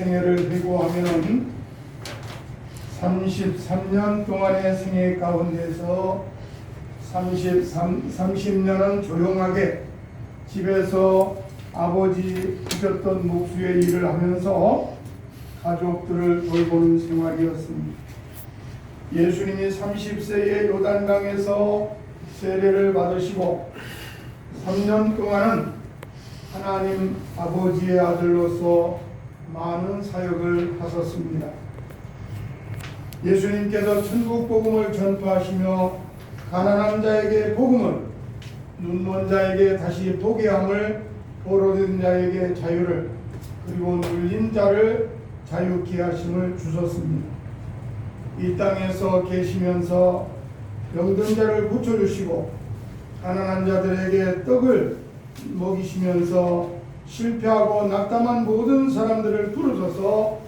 생애를 회고하면은 33년 동안의 생애 가운데서 30년은 조용하게 집에서 아버지 하셨던 목수의 일을 하면서 가족들을 돌보는 생활이었습니다. 예수님이 30세에 요단강에서 세례를 받으시고 3년 동안은 하나님 아버지의 아들로서 많은 사역을 하셨습니다. 예수님께서 천국 복음을 전파하시며 가난한 자에게 복음을, 눈먼 자에게 다시 보게 함을, 포로된 자에게 자유를, 그리고 눌린 자를 자유케 하심을 주셨습니다. 이 땅에서 계시면서 병든 자를 고쳐주시고 가난한 자들에게 떡을 먹이시면서 실패하고 낙담한 모든 사람들을 부르셔서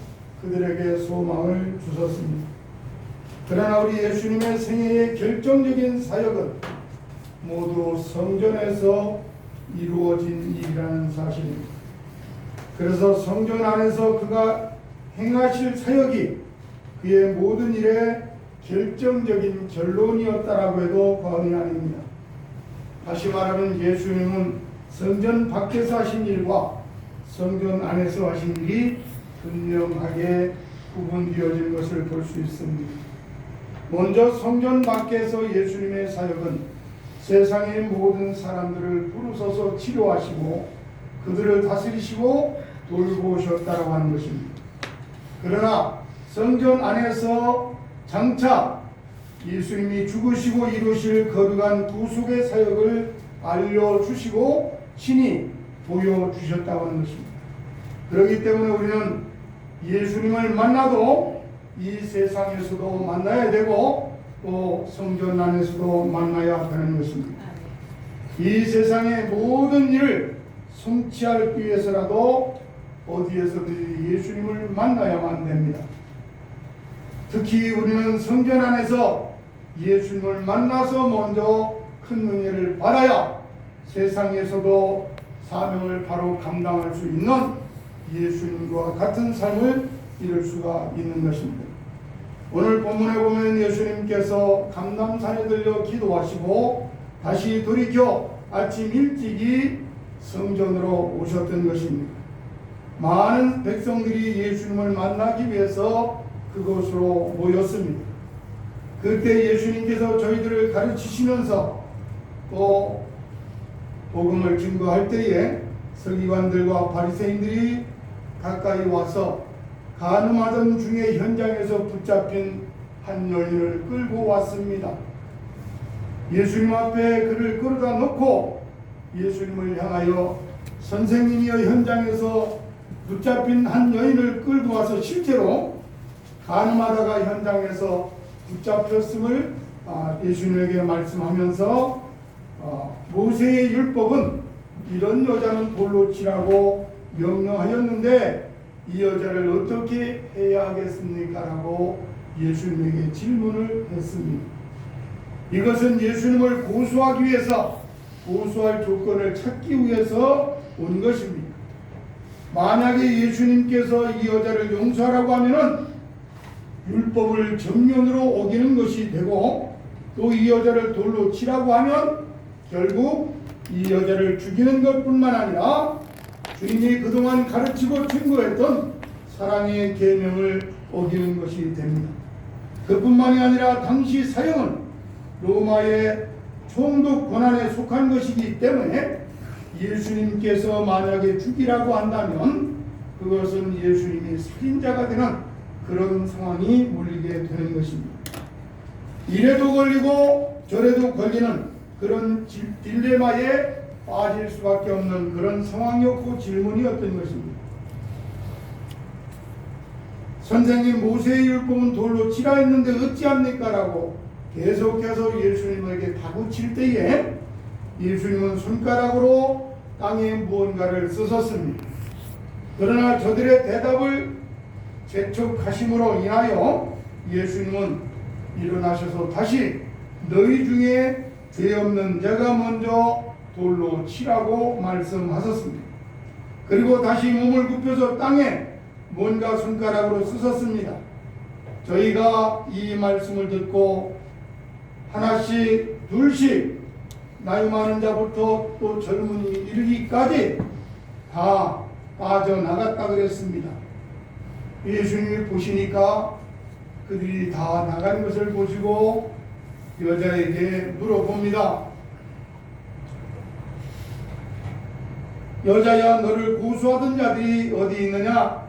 그들에게 소망을 주셨습니다. 그러나 우리 예수님의 생애의 결정적인 사역은 모두 성전에서 이루어진 일이라는 사실입니다. 그래서 성전 안에서 그가 행하실 사역이 그의 모든 일의 결정적인 결론이었다라고 해도 과언이 아닙니다. 다시 말하면 예수님은 성전 밖에서 하신 일과 성전 안에서 하신 일이 분명하게 구분되어진 것을 볼 수 있습니다. 먼저 성전 밖에서 예수님의 사역은 세상의 모든 사람들을 부르셔서 치료하시고 그들을 다스리시고 돌보셨다고 하는 것입니다. 그러나 성전 안에서 장차 예수님이 죽으시고 이루실 거룩한 구속의 사역을 알려주시고 친히 보여주셨다고 하는 것입니다. 그렇기 때문에 우리는 예수님을 만나도 이 세상에서도 만나야 되고 또 성전 안에서도 만나야 하는 것입니다. 이 세상의 모든 일을 성취하기 위해서라도 어디에서든 예수님을 만나야만 됩니다. 특히 우리는 성전 안에서 예수님을 만나서 먼저 큰 은혜를 받아야 세상에서도 사명을 바로 감당할 수 있는 예수님과 같은 삶을 이룰 수가 있는 것입니다. 오늘 본문에 보면 예수님께서 감람산에 들려 기도하시고 다시 돌이켜 아침 일찍이 성전으로 오셨던 것입니다. 많은 백성들이 예수님을 만나기 위해서 그곳으로 모였습니다. 그때 예수님께서 저희들을 가르치시면서 또 복음을 증거할 때에 서기관들과 바리새인들이 가까이 와서 간음하던 중에 현장에서 붙잡힌 한 여인을 끌고 왔습니다. 예수님 앞에 그를 끌어다 놓고 예수님을 향하여 선생님이여 현장에서 붙잡힌 한 여인을 끌고 와서 실제로 간음하다가 현장에서 붙잡혔음을 예수님에게 말씀하면서 모세의 율법은 이런 여자는 돌로 치라고 명령하였는데 이 여자를 어떻게 해야 하겠습니까? 라고 예수님에게 질문을 했습니다. 이것은 예수님을 고소하기 위해서 고소할 조건을 찾기 위해서 온 것입니다. 만약에 예수님께서 이 여자를 용서하라고 하면은 율법을 정면으로 어기는 것이 되고 또 이 여자를 돌로 치라고 하면 결국 이 여자를 죽이는 것뿐만 아니라 주님이 그동안 가르치고 증거했던 사랑의 계명을 어기는 것이 됩니다. 그뿐만이 아니라 당시 사형은 로마의 총독 권한에 속한 것이기 때문에 예수님께서 만약에 죽이라고 한다면 그것은 예수님이 살인자가 되는 그런 상황이 몰리게 되는 것입니다. 이래도 걸리고 저래도 걸리는 그런 딜레마에 빠질 수밖에 없는 그런 상황이었고 질문이었던 것입니다. 선생님, 모세의 율법은 돌로 치라 했는데 어찌합니까? 라고 계속해서 예수님에게 다구칠 때에 예수님은 손가락으로 땅에 무언가를 쓰셨습니다. 그러나 저들의 대답을 재촉하심으로 인하여 예수님은 일어나셔서 다시 너희 중에 죄 없는 자가 먼저 돌로 치라고 말씀하셨습니다. 그리고 다시 몸을 굽혀서 땅에 뭔가 손가락으로 쓰셨습니다. 저희가 이 말씀을 듣고 하나씩 둘씩 나이 많은 자부터 또 젊은이 이르기까지 다 빠져나갔다 그랬습니다. 예수님이 보시니까 그들이 다 나간 것을 보시고 여자에게 물어봅니다. 여자야, 너를 고소하던 자들이 어디 있느냐?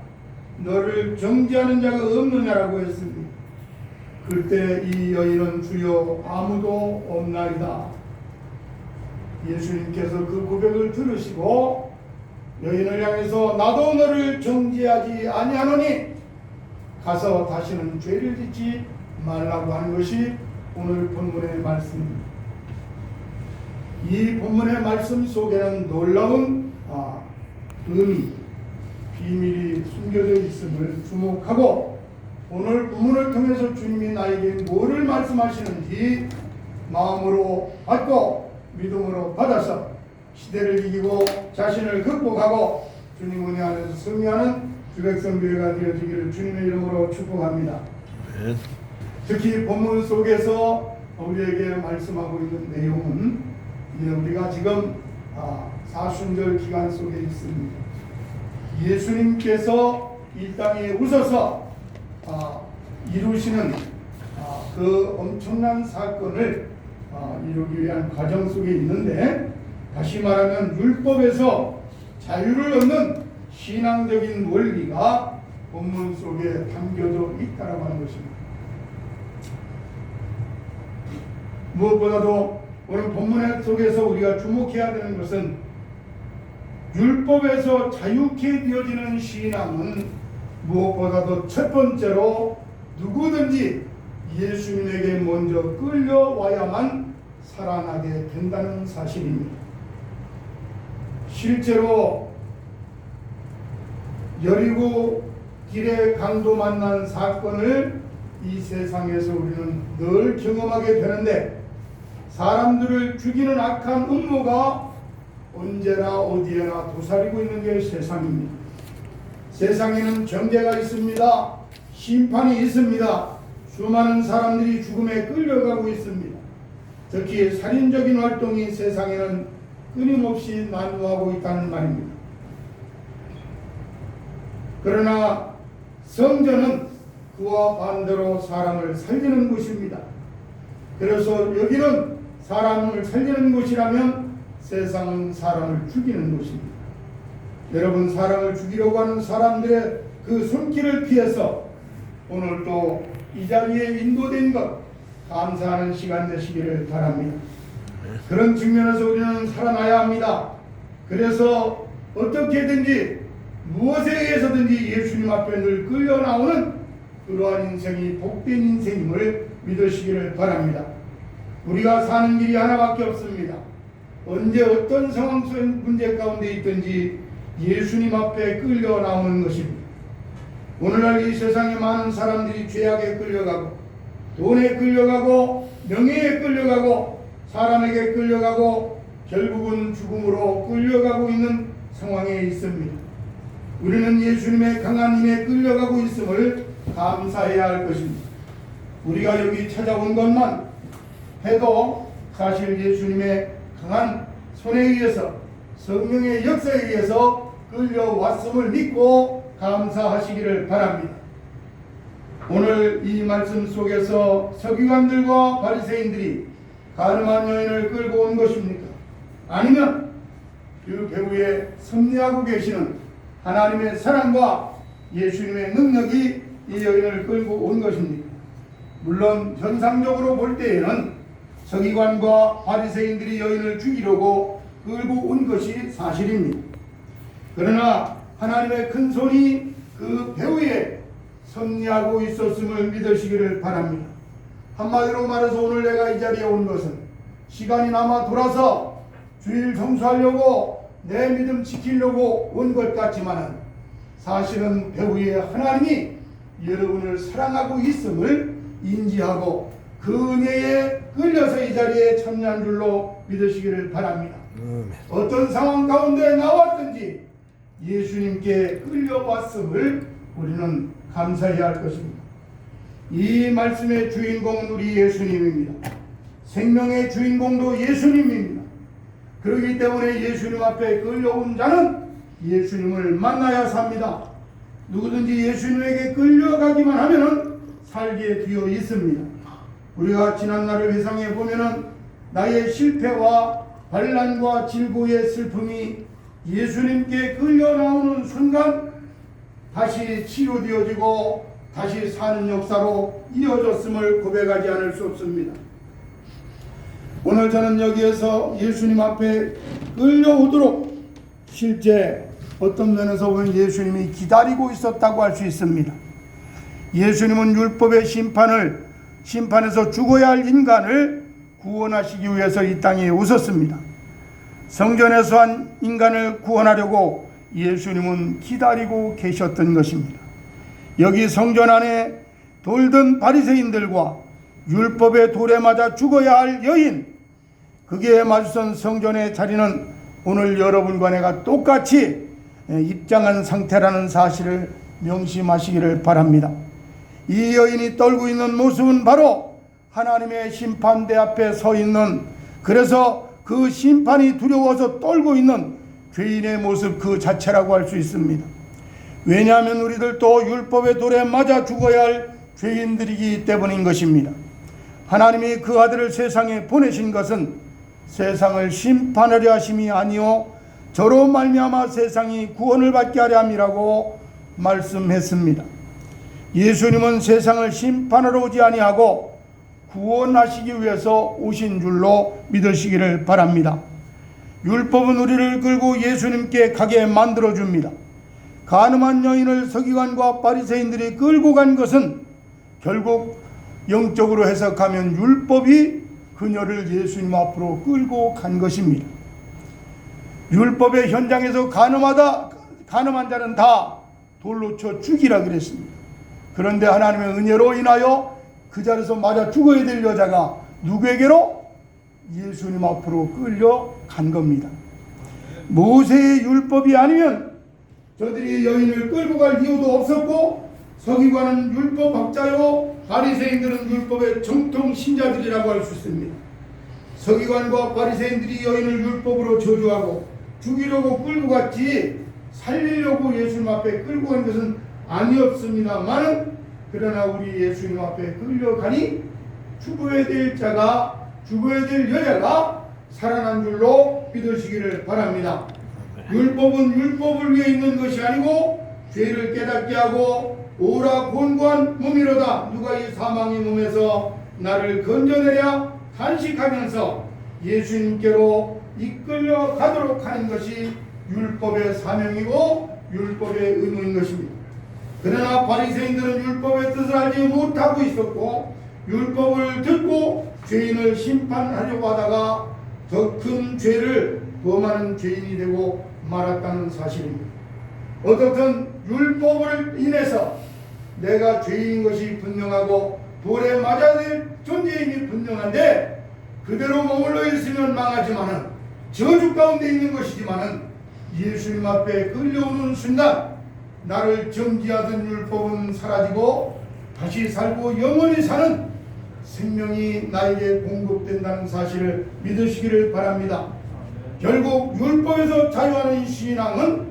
너를 정죄하는 자가 없느냐라고 했습니다. 그때 이 여인은 주여 아무도 없나이다. 예수님께서 그 고백을 들으시고 여인을 향해서 나도 너를 정죄하지 아니하노니 가서 다시는 죄를 짓지 말라고 하는 것이 오늘 본문의 말씀입니다. 이 본문의 말씀 속에는 놀라운 의미, 비밀이 숨겨져 있음을 주목하고 오늘 본문을 통해서 주님이 나에게 뭐를 말씀하시는지 마음으로 받고 믿음으로 받아서 시대를 이기고 자신을 극복하고 주님 은혜 안에서 승리하는 주백성교회가 되어지기를 주님의 이름으로 축복합니다. 특히 본문 속에서 우리에게 말씀하고 있는 내용은 우리가 지금 사순절 기간 속에 있습니다. 예수님께서 이 땅에 오셔서 이루시는 그 엄청난 사건을 이루기 위한 과정 속에 있는데, 다시 말하면 율법에서 자유를 얻는 신앙적인 원리가 본문 속에 담겨져 있다라고 하는 것입니다. 무엇보다도 오늘 본문 속에서 우리가 주목해야 되는 것은 율법에서 자유케 되어지는 신앙은 무엇보다도 첫 번째로 누구든지 예수님에게 먼저 끌려와야만 살아나게 된다는 사실입니다. 실제로 여리고 길에 강도 만난 사건을 이 세상에서 우리는 늘 경험하게 되는데, 사람들을 죽이는 악한 음모가 언제나 어디에나 도사리고 있는 게 세상입니다. 세상에는 정죄가 있습니다. 심판이 있습니다. 수많은 사람들이 죽음에 끌려가고 있습니다. 특히 살인적인 활동이 세상에는 끊임없이 난무하고 있다는 말입니다. 그러나 성전은 그와 반대로 사람을 살리는 곳입니다. 그래서 여기는 사람을 살리는 곳이라면 세상은 사람을 죽이는 곳입니다. 여러분, 사람을 죽이려고 하는 사람들의 그 손길을 피해서 오늘 또 이 자리에 인도된 것 감사하는 시간 되시기를 바랍니다. 그런 측면에서 우리는 살아나야 합니다. 그래서 어떻게든지 무엇에 의해서든지 예수님 앞에 늘 끌려 나오는 그러한 인생이 복된 인생임을 믿으시기를 바랍니다. 우리가 사는 길이 하나밖에 없습니다. 언제 어떤 상황 속 문제 가운데 있든지 예수님 앞에 끌려 나오는 것입니다. 오늘날 이 세상에 많은 사람들이 죄악에 끌려가고 돈에 끌려가고 명예에 끌려가고 사람에게 끌려가고 결국은 죽음으로 끌려가고 있는 상황에 있습니다. 우리는 예수님의 강한 힘에 끌려가고 있음을 감사해야 할 것입니다. 우리가 여기 찾아온 것만 해도 사실 예수님의 강한 손에 의해서 성령의 역사에 의해서 끌려왔음을 믿고 감사하시기를 바랍니다. 오늘 이 말씀 속에서 서기관들과 바리새인들이 가늠한 여인을 끌고 온 것입니까? 아니면 그 배후에 섭리하고 계시는 하나님의 사랑과 예수님의 능력이 이 여인을 끌고 온 것입니까? 물론 현상적으로 볼 때에는 서기관과 바리새인들이 여인을 죽이려고 끌고 온 것이 사실입니다. 그러나 하나님의 큰 손이 그 배후에 섭리하고 있었음을 믿으시기를 바랍니다. 한마디로 말해서 오늘 내가 이 자리에 온 것은 시간이 남아 돌아서 주일 청소하려고 내 믿음 지키려고 온 것 같지만 사실은 배후에 하나님이 여러분을 사랑하고 있음을 인지하고 그 은혜에 끌려서 이 자리에 참여한 줄로 믿으시기를 바랍니다. 어떤 상황 가운데 나왔든지 예수님께 끌려왔음을 우리는 감사해야 할 것입니다. 이 말씀의 주인공은 우리 예수님입니다. 생명의 주인공도 예수님입니다. 그렇기 때문에 예수님 앞에 끌려온 자는 예수님을 만나야 삽니다. 누구든지 예수님에게 끌려가기만 하면은 살게 되어 있습니다. 우리가 지난날을 회상해 보면은 나의 실패와 반란과 질고의 슬픔이 예수님께 끌려 나오는 순간 다시 치료되어지고 다시 사는 역사로 이어졌음을 고백하지 않을 수 없습니다. 오늘 저는 여기에서 예수님 앞에 끌려오도록 실제 어떤 면에서 보면 예수님이 기다리고 있었다고 할 수 있습니다. 예수님은 율법의 심판에서 죽어야 할 인간을 구원하시기 위해서 이 땅에 오셨습니다. 성전에서 한 인간을 구원하려고 예수님은 기다리고 계셨던 것입니다. 여기 성전 안에 돌던 바리새인들과 율법의 돌에 맞아 죽어야 할 여인, 거기에 맞선 성전의 자리는 오늘 여러분과 내가 똑같이 입장한 상태라는 사실을 명심하시기를 바랍니다. 이 여인이 떨고 있는 모습은 바로 하나님의 심판대 앞에 서 있는, 그래서 그 심판이 두려워서 떨고 있는 죄인의 모습 그 자체라고 할 수 있습니다. 왜냐하면 우리들도 율법의 돌에 맞아 죽어야 할 죄인들이기 때문인 것입니다. 하나님이 그 아들을 세상에 보내신 것은 세상을 심판하려 하심이 아니요 저로 말미암아 세상이 구원을 받게 하려 함이라고 말씀했습니다. 예수님은 세상을 심판하러 오지 아니하고 구원하시기 위해서 오신 줄로 믿으시기를 바랍니다. 율법은 우리를 끌고 예수님께 가게 만들어줍니다. 가늠한 여인을 서기관과 바리새인들이 끌고 간 것은 결국 영적으로 해석하면 율법이 그녀를 예수님 앞으로 끌고 간 것입니다. 율법의 현장에서 가늠한 자는 다 돌로 쳐 죽이라 그랬습니다. 그런데 하나님의 은혜로 인하여 그 자리에서 맞아 죽어야 될 여자가 누구에게로? 예수님 앞으로 끌려간 겁니다. 모세의 율법이 아니면 저들이 여인을 끌고 갈 이유도 없었고, 서기관은 율법학자요 바리새인들은 율법의 정통 신자들이라고 할 수 있습니다. 서기관과 바리새인들이 여인을 율법으로 저주하고 죽이려고 끌고 갔지 살리려고 예수님 앞에 끌고 간 것은 아니었습니다만, 그러나 우리 예수님 앞에 끌려가니 죽어야 될 자가, 죽어야 될 여자가 살아난 줄로 믿으시기를 바랍니다. 율법은 율법을 위해 있는 것이 아니고 죄를 깨닫게 하고 오라 곤고한 몸이로다 누가 이 사망의 몸에서 나를 건져내랴 탄식하면서 예수님께로 이끌려 가도록 하는 것이 율법의 사명이고 율법의 의무인 것입니다. 그러나 바리새인들은 율법의 뜻을 알지 못하고 있었고, 율법을 듣고 죄인을 심판하려고 하다가 더 큰 죄를 범하는 죄인이 되고 말았다는 사실입니다. 어떻든 율법을 인해서 내가 죄인인 것이 분명하고 돌에 맞아야 될 존재임이 분명한데, 그대로 머물러 있으면 망하지만은 저주 가운데 있는 것이지만은 예수님 앞에 끌려오는 순간 나를 정지하던 율법은 사라지고 다시 살고 영원히 사는 생명이 나에게 공급된다는 사실을 믿으시기를 바랍니다. 결국 율법에서 자유하는 신앙은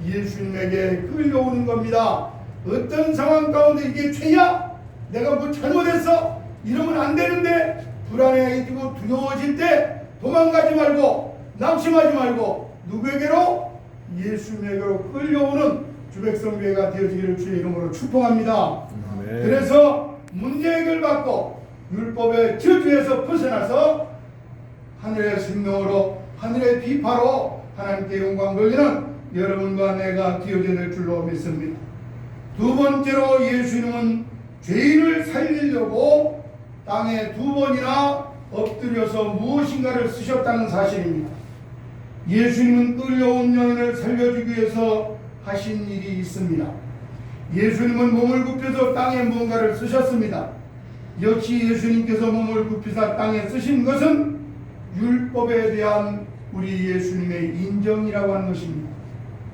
예수님에게 끌려오는 겁니다. 어떤 상황 가운데 이게 죄야? 내가 뭐 잘못했어? 이러면 안 되는데 불안해지고 두려워질 때 도망가지 말고 낙심하지 말고 누구에게로? 예수님에게로 끌려오는 주백성교회가 되어지기를 주의 이름으로 축복합니다. 그래서 문제해결 받고 율법의 저주에서 벗어나서 하늘의 생명으로, 하늘의 비파로 하나님께 영광 돌리는 여러분과 내가 되어져야 될 줄로 믿습니다. 두 번째로 예수님은 죄인을 살리려고 땅에 두 번이나 엎드려서 무엇인가를 쓰셨다는 사실입니다. 예수님은 끌려온 여인을 살려주기 위해서 하신 일이 있습니다. 예수님은 몸을 굽혀서 땅에 뭔가를 쓰셨습니다. 역시 예수님께서 몸을 굽히사 땅에 쓰신 것은 율법에 대한 우리 예수님의 인정이라고 하는 것입니다.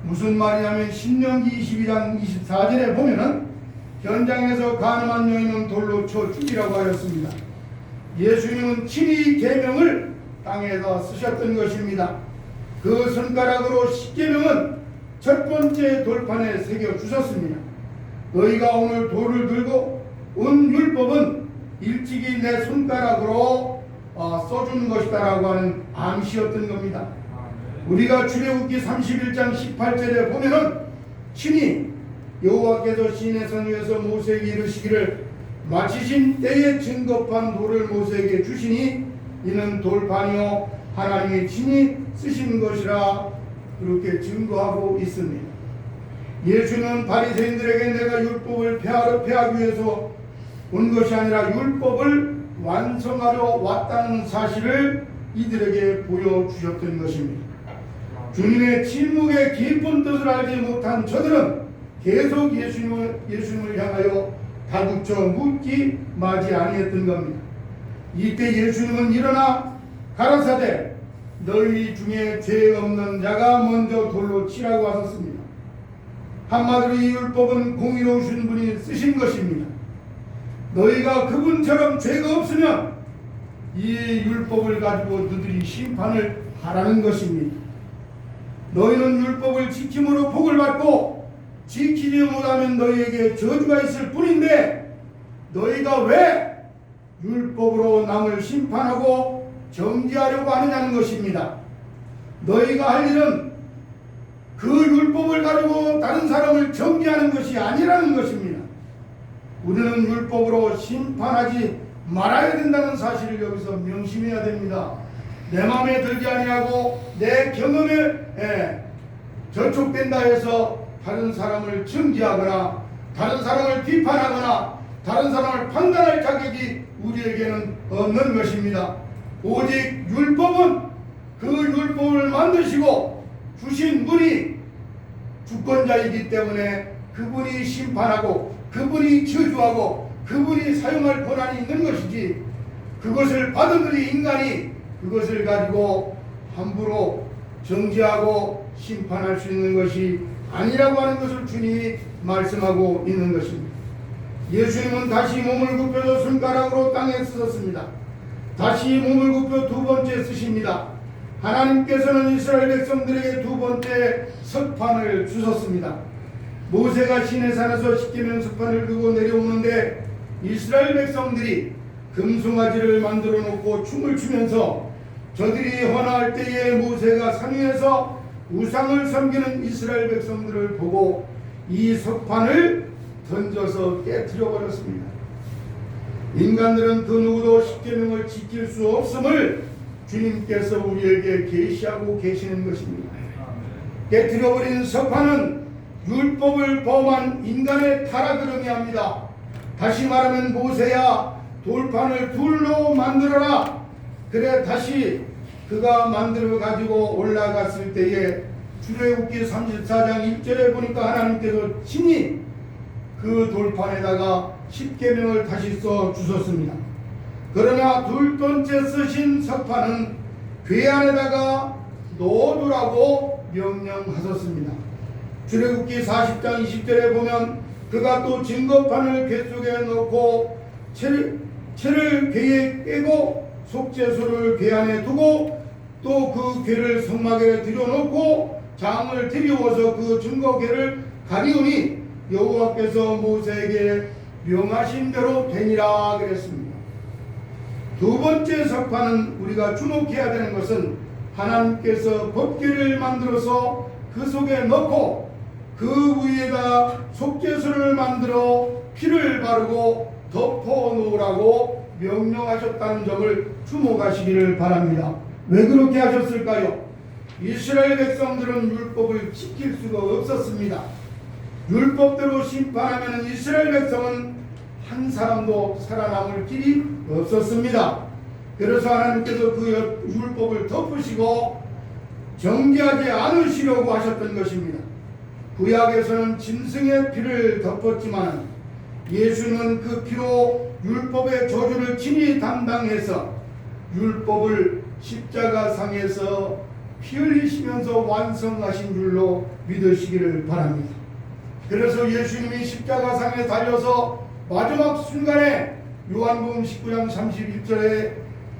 무슨 말이냐면 신명기 22장 24절에 보면은 현장에서 가늠한 여인은 돌로 쳐 죽이라고 하였습니다. 예수님은 친히 계명을 땅에다 쓰셨던 것입니다. 그 손가락으로 십계명은 첫 번째 돌판에 새겨 주셨습니다. 너희가 오늘 돌을 들고 온 율법은 일찍이 내 손가락으로 써준 것이다라고 하는 암시였던 겁니다. 우리가 출애굽기 31장 18절에 보면은 친히 여호와께서 시내 산 위에서 모세에게 이르시기를 마치신 때에 증거판 돌을 모세에게 주시니 이는 돌판이요 하나님이 친히 쓰신 것이라 그렇게 증거하고 있습니다. 예수는 바리새인들에게 내가 율법을 폐하기 위해서 온 것이 아니라 율법을 완성하려 왔다는 사실을 이들에게 보여주셨던 것입니다. 주님의 침묵의 깊은 뜻을 알지 못한 저들은 계속 예수님을 향하여 다독쳐 묻기 마지 아니했던 겁니다. 이때 예수님은 일어나 가라사대 너희 중에 죄 없는 자가 먼저 돌로 치라고 하셨습니다. 한마디로 이 율법은 공의로우신 분이 쓰신 것입니다. 너희가 그분처럼 죄가 없으면 이 율법을 가지고 너희들이 심판을 하라는 것입니다. 너희는 율법을 지킴으로 복을 받고 지키지 못하면 너희에게 저주가 있을 뿐인데 너희가 왜 율법으로 남을 심판하고 정죄하려고 하느냐는 것입니다. 너희가 할 일은 그 율법을 가지고 다른 사람을 정죄하는 것이 아니라는 것입니다. 우리는 율법으로 심판하지 말아야 된다는 사실을 여기서 명심해야 됩니다. 내 마음에 들지 아니하고 내 경험에 저촉된다 해서 다른 사람을 정죄하거나 다른 사람을 비판하거나 다른 사람을 판단할 자격이 우리에게는 없는 것입니다. 오직 율법은 그 율법을 만드시고 주신 분이 주권자이기 때문에 그분이 심판하고 그분이 저주하고 그분이 사용할 권한이 있는 것이지 그것을 받은 우리 인간이 그것을 가지고 함부로 정죄하고 심판할 수 있는 것이 아니라고 하는 것을 주님이 말씀하고 있는 것입니다. 예수님은 다시 몸을 굽혀서 손가락으로 땅에 쓰셨습니다. 다시 몸을 굽혀 두 번째 쓰십니다. 하나님께서는 이스라엘 백성들에게 두 번째 석판을 주셨습니다. 모세가 시내산에서 십계명 석판을 두고 내려오는데 이스라엘 백성들이 금송아지를 만들어 놓고 춤을 추면서 저들이 헌화할 때에 모세가 산 위에서 우상을 섬기는 이스라엘 백성들을 보고 이 석판을 던져서 깨트려 버렸습니다. 인간들은 그 누구도 십계명을 지킬 수 없음을 주님께서 우리에게 계시하고 계시는 것입니다. 깨트려 버린 석판은 율법을 범한 인간의 타락을 의미합니다. 다시 말하면 모세야 돌판을 둘로 만들어라. 그래 다시 그가 만들어 가지고 올라갔을 때에 출애굽기 34장 1절에 보니까 하나님께서 친히 그 돌판에다가 십계명을 다시 써 주셨습니다. 그러나 둘 번째 쓰신 석판은 궤 안에다가 넣어두라고 명령하셨습니다. 출애굽기 40장 20절에 보면 그가 또 증거판을 궤 속에 넣고 채를 궤에 빼고 속죄소를 궤 안에 두고 또 그 궤를 성막에 들여놓고 장을 들여워서 그 증거궤를 가리우니 여호와께서 모세에게 명하신 대로 되니라 그랬습니다. 두 번째 석판은 우리가 주목해야 되는 것은 하나님께서 법궤를 만들어서 그 속에 넣고 그 위에다 속죄소를 만들어 피를 바르고 덮어 놓으라고 명령하셨다는 점을 주목하시기를 바랍니다. 왜 그렇게 하셨을까요? 이스라엘 백성들은 율법을 지킬 수가 없었습니다. 율법대로 심판하면 이스라엘 백성은 한 사람도 살아남을 길이 없었습니다. 그래서 하나님께서 그 율법을 덮으시고 정죄하지 않으시려고 하셨던 것입니다. 구약에서는 짐승의 피를 덮었지만 예수는 그 피로 율법의 저주를 친히 담당해서 율법을 십자가상에서 피 흘리시면서 완성하신 줄로 믿으시기를 바랍니다. 그래서 예수님이 십자가상에 달려서 마지막 순간에 요한복음 19장 31절에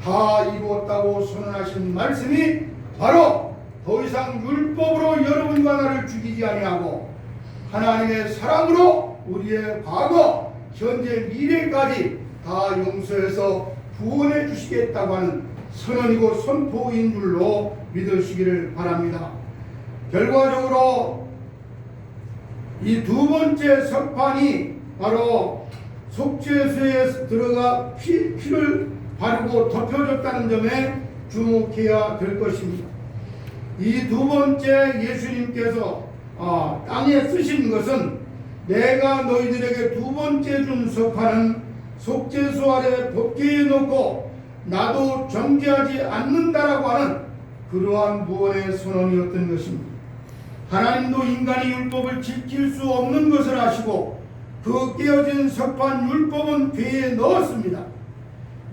다 이루었다고 선언하신 말씀이 바로 더 이상 율법으로 여러분과 나를 죽이지 아니하고 하나님의 사랑으로 우리의 과거, 현재, 미래까지 다 용서해서 구원해 주시겠다고 하는 선언이고 선포인 줄로 믿으시기를 바랍니다. 결과적으로 이 두 번째 석판이 바로 속죄소에 들어가 피를 바르고 덮여졌다는 점에 주목해야 될 것입니다. 이 두 번째 예수님께서 땅에 쓰신 것은 내가 너희들에게 두 번째 준 석판은 속죄소 아래 법궤에 놓고 나도 정죄하지 않는다라고 하는 그러한 무언의 선언이었던 것입니다. 하나님도 인간이 율법을 지킬 수 없는 것을 아시고 그 깨어진 석판 율법은 궤에 넣었습니다.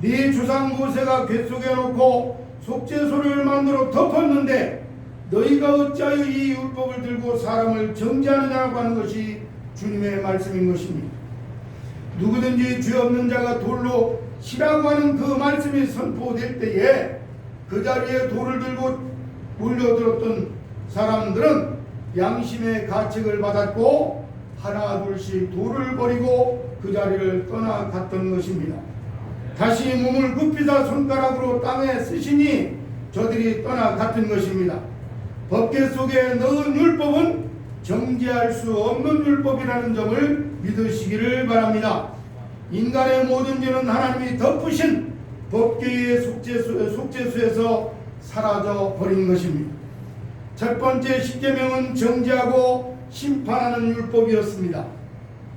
네 조상 모세가 궤 속에 놓고 속죄소를 만들어 덮었는데 너희가 어찌하여 이 율법을 들고 사람을 정죄하느냐고 하는 것이 주님의 말씀인 것입니다. 누구든지 죄 없는 자가 돌로 치라고 하는 그 말씀이 선포될 때에 그 자리에 돌을 들고 몰려들었던 사람들은 양심의 가책을 받았고 하나 둘씩 돌을 버리고 그 자리를 떠나갔던 것입니다. 다시 몸을 굽히사 손가락으로 땅에 쓰시니 저들이 떠나갔던 것입니다. 법궤 속에 넣은 율법은 정죄할 수 없는 율법이라는 점을 믿으시기를 바랍니다. 인간의 모든 죄는 하나님이 덮으신 법궤의 속죄소에서 사라져 버린 것입니다. 첫 번째 십계명은 정죄하고 심판하는 율법이었습니다.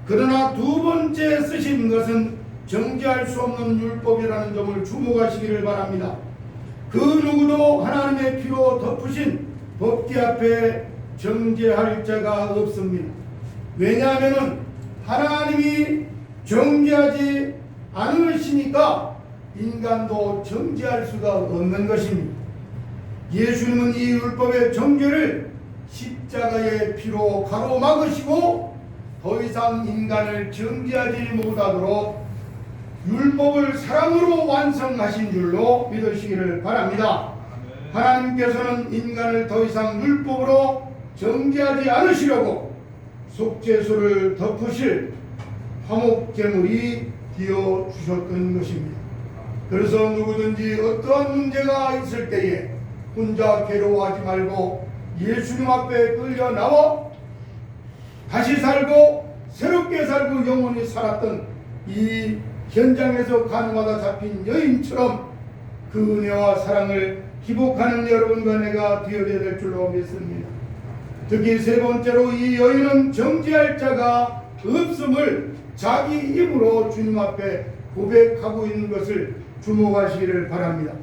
그러나 두 번째 쓰신 것은 정죄할 수 없는 율법이라는 점을 주목하시기를 바랍니다. 그 누구도 하나님의 피로 덮으신 법궤 앞에 정죄할 자가 없습니다. 왜냐하면 하나님이 정죄하지 않으시니까 인간도 정죄할 수가 없는 것입니다. 예수님은 이 율법의 정죄를 십자가의 피로 가로막으시고 더 이상 인간을 정죄하지 못하도록 율법을 사랑으로 완성하신 줄로 믿으시기를 바랍니다. 하나님께서는 인간을 더 이상 율법으로 정죄하지 않으시려고 속죄소를 덮으실 화목제물이 되어 주셨던 것입니다. 그래서 누구든지 어떠한 문제가 있을 때에 혼자 괴로워하지 말고 예수님 앞에 끌려 나와 다시 살고 새롭게 살고 영원히 살았던 이 현장에서 간호하다 잡힌 여인처럼 그 은혜와 사랑을 기복하는 여러분과 내가 되어야 될 줄로 믿습니다. 특히 세 번째로 이 여인은 정죄할 자가 없음을 자기 입으로 주님 앞에 고백하고 있는 것을 주목하시기를 바랍니다.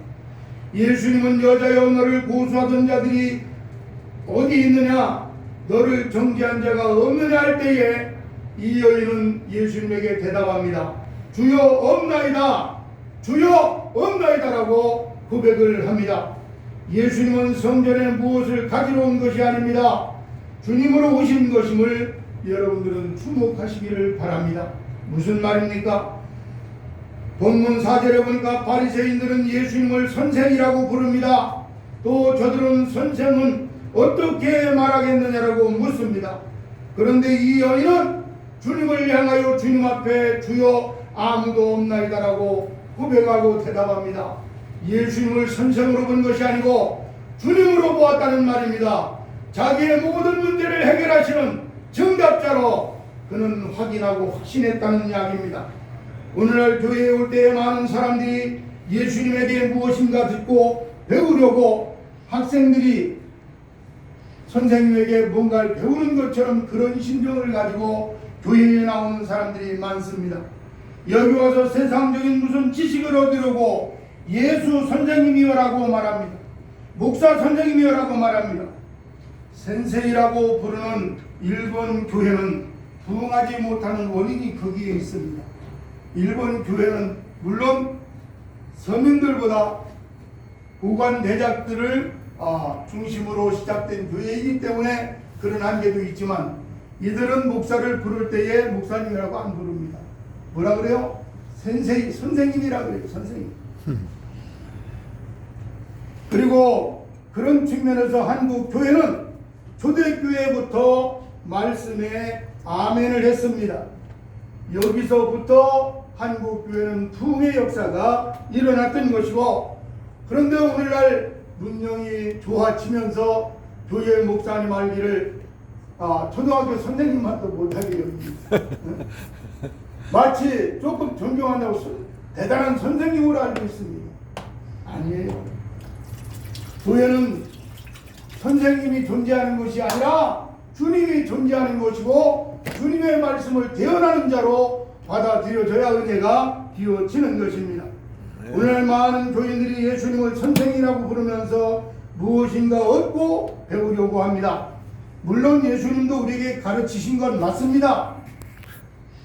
예수님은 여자여 너를 고소하던 자들이 어디 있느냐 너를 정죄한 자가 없느냐 할 때에 이 여인은 예수님에게 대답합니다. 주여 없나이다 주여 없나이다라고 고백을 합니다. 예수님은 성전에 무엇을 가지러 온 것이 아닙니다. 주님으로 오신 것임을 여러분들은 주목하시기를 바랍니다. 무슨 말입니까? 본문 4절에 보니까 바리새인들은 예수님을 선생이라고 부릅니다. 또 저들은 선생은 어떻게 말하겠느냐라고 묻습니다. 그런데 이 여인은 주님을 향하여 주님 앞에 주여 아무도 없나이다라고 고백하고 대답합니다. 예수님을 선생으로 본 것이 아니고 주님으로 보았다는 말입니다. 자기의 모든 문제를 해결하시는 정답자로 그는 확인하고 확신했다는 이야기입니다. 오늘날 교회에 올 때에 많은 사람들이 예수님에게 무엇인가 듣고 배우려고 학생들이 선생님에게 뭔가를 배우는 것처럼 그런 심정을 가지고 교회에 나오는 사람들이 많습니다. 여기 와서 세상적인 무슨 지식을 얻으려고 예수 선생님이여라고 말합니다. 목사 선생님이여라고 말합니다. 센세이라고 부르는 일본 교회는 부흥하지 못하는 원인이 거기에 있습니다. 일본 교회는 물론 서민들보다 고관 대작들을 중심으로 시작된 교회이기 때문에 그런 한계도 있지만 이들은 목사를 부를 때에 목사님이라고 안 부릅니다. 뭐라 그래요? 선생님이라 그래요. 선생님. 그리고 그런 측면에서 한국 교회는 초대교회부터 말씀에 아멘을 했습니다. 여기서부터 한국 교회는 부흥의 역사가 일어났던 것이고, 그런데 오늘날 문명이 좋아지면서 교회 목사님 알기를 초등학교 선생님만도 못하게 여깁니다. 마치 조금 존경한다고 대단한 선생님으로 알고 있습니다. 아니에요. 교회는 선생님이 존재하는 것이 아니라 주님이 존재하는 것이고, 주님의 말씀을 대언하는 자로 받아들여져야 은혜가 비워지는 것입니다. 오늘 많은 교인들이 예수님을 선생이라고 부르면서 무엇인가 얻고 배우려고 합니다. 물론 예수님도 우리에게 가르치신 건 맞습니다.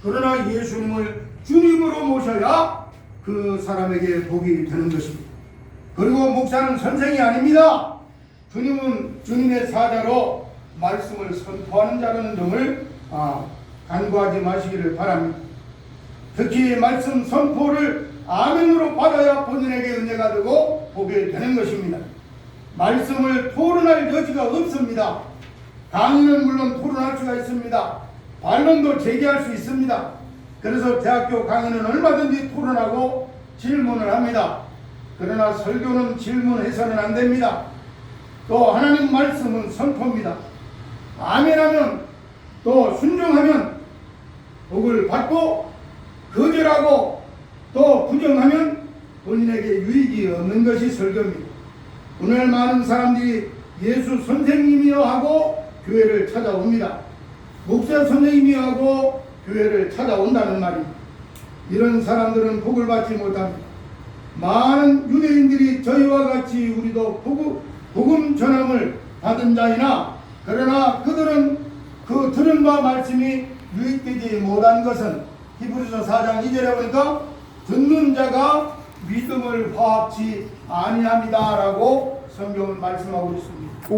그러나 예수님을 주님으로 모셔야 그 사람에게 복이 되는 것입니다. 그리고 목사는 선생이 아닙니다. 주님은 주님의 사자로 말씀을 선포하는 자라는 점을 간과하지 마시기를 바랍니다. 특히 말씀 선포를 아멘으로 받아야 본인에게 은혜가 되고 복이 되는 것입니다. 말씀을 토론할 여지가 없습니다. 강의는 물론 토론할 수가 있습니다. 반론도 제기할 수 있습니다. 그래서 대학교 강의는 얼마든지 토론하고 질문을 합니다. 그러나 설교는 질문해서는 안 됩니다. 또 하나님 말씀은 선포입니다. 아멘하면 또 순종하면 복을 받고, 거절하고 또 부정하면 본인에게 유익이 없는 것이 설교입니다. 오늘 많은 사람들이 예수 선생님이여 하고 교회를 찾아옵니다. 목사 선생님이여 하고 교회를 찾아온다는 말입니다. 이런 사람들은 복을 받지 못합니다. 많은 유대인들이 저희와 같이 우리도 복음 전함을 받은 자이나, 그러나 그들은 그 들은 바 말씀이 유익되지 못한 것은 히브리서 4장 2절에 보니까 듣는 자가 믿음을 화합치 아니합니다라고 성경은 말씀하고 있습니다.